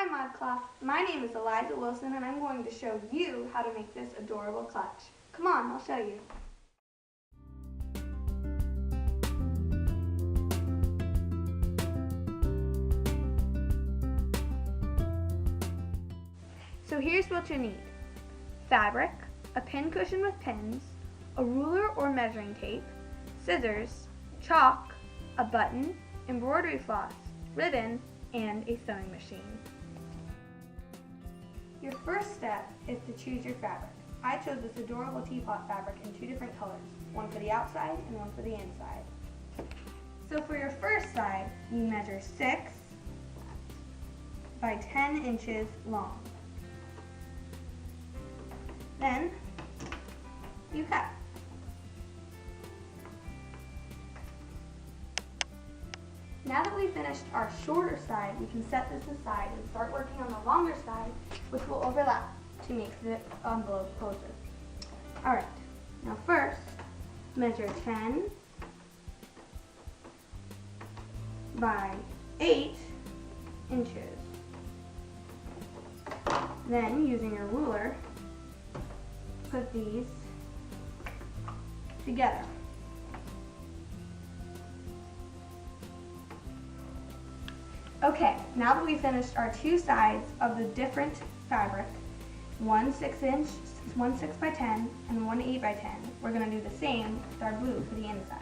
Hi Modcloth, my name is Eliza Wilson and I'm going to show you how to make this adorable clutch. Come on, I'll show you. So here's what you need. Fabric, a pin cushion with pins, a ruler or measuring tape, scissors, chalk, a button, embroidery floss, ribbon, and a sewing machine. Your first step is to choose your fabric. I chose this adorable teapot fabric in two different colors, one for the outside and one for the inside. So for your first side, you measure 6 by 10 inches long. Then you cut. Now that we've finished our shorter side, we can set this aside and start working on the longer side, which will overlap to make the envelope closer. Alright, now first, measure 10 by 8 inches. Then, using your ruler, put these together. Okay, now that we've finished our two sides of the different fabric, one 6 by 10 and one 8 by 10, we're going to do the same with our blue for the inside.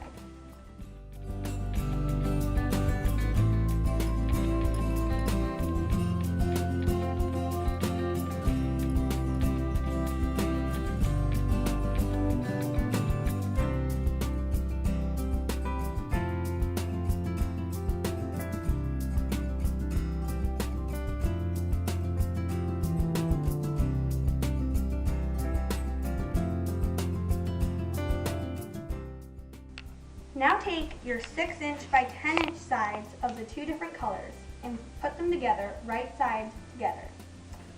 Now take your 6 by 10 sides of the two different colors and put them together, right sides together.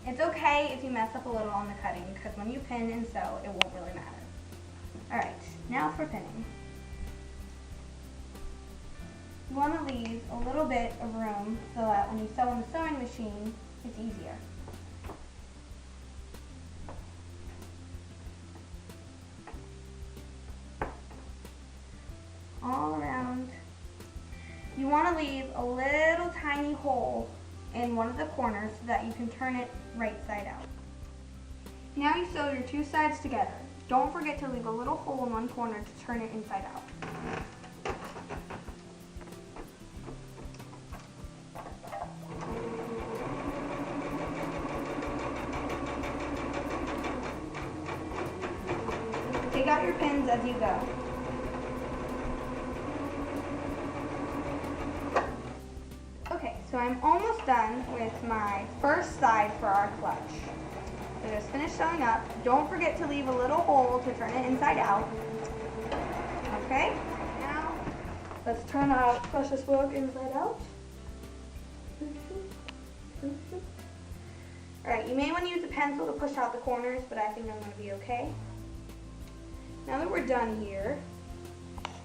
It's okay if you mess up a little on the cutting, because when you pin and sew, it won't really matter. Alright, now for pinning. You want to leave a little bit of room so that when you sew in the sewing machine, it's easier. All around. You want to leave a little tiny hole in one of the corners so that you can turn it right side out. Now you sew your two sides together. Don't forget to leave a little hole in one corner to turn it inside out. Take out your pins as you go. So I'm almost done with my first side for our clutch. So just finish sewing up. Don't forget to leave a little hole to turn it inside out. Okay, now let's turn our precious work inside out. Alright, you may want to use a pencil to push out the corners, but I think I'm going to be okay. Now that we're done here,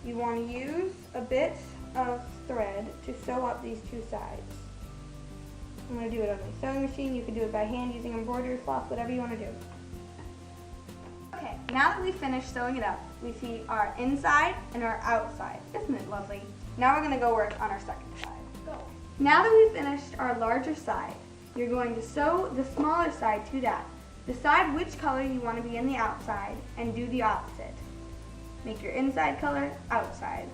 you want to use a bit of thread to sew up these two sides. I'm going to do it on my sewing machine. You can do it by hand using embroidery floss, whatever you want to do. Okay, now that we've finished sewing it up, we see our inside and our outside. Isn't it lovely? Now we're going to go work on our second side. Go. Now that we've finished our larger side, you're going to sew the smaller side to that. Decide which color you want to be in the outside and do the opposite. Make your inside color outside.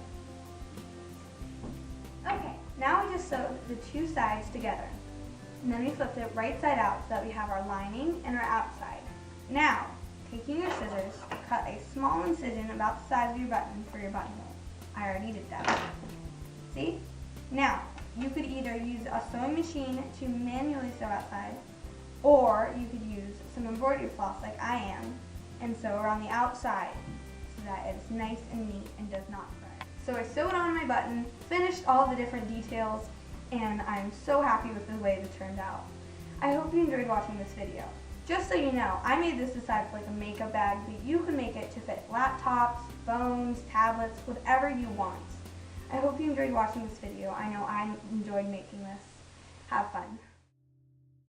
Okay, now we just sewed the two sides together. And then we flipped it right side out so that we have our lining and our outside. Now, taking your scissors, cut a small incision about the size of your button for your buttonhole. I already did that. See? Now, you could either use a sewing machine to manually sew outside, or you could use some embroidery floss like I am and sew around the outside so that it's nice and neat and does not fray. So I sewed on my button, finished all the different details, and I'm so happy with the way it turned out. I hope you enjoyed watching this video. Just so you know, I made this aside for like a makeup bag, but you can make it to fit laptops, phones, tablets, whatever you want. I hope you enjoyed watching this video. I know I enjoyed making this. Have fun.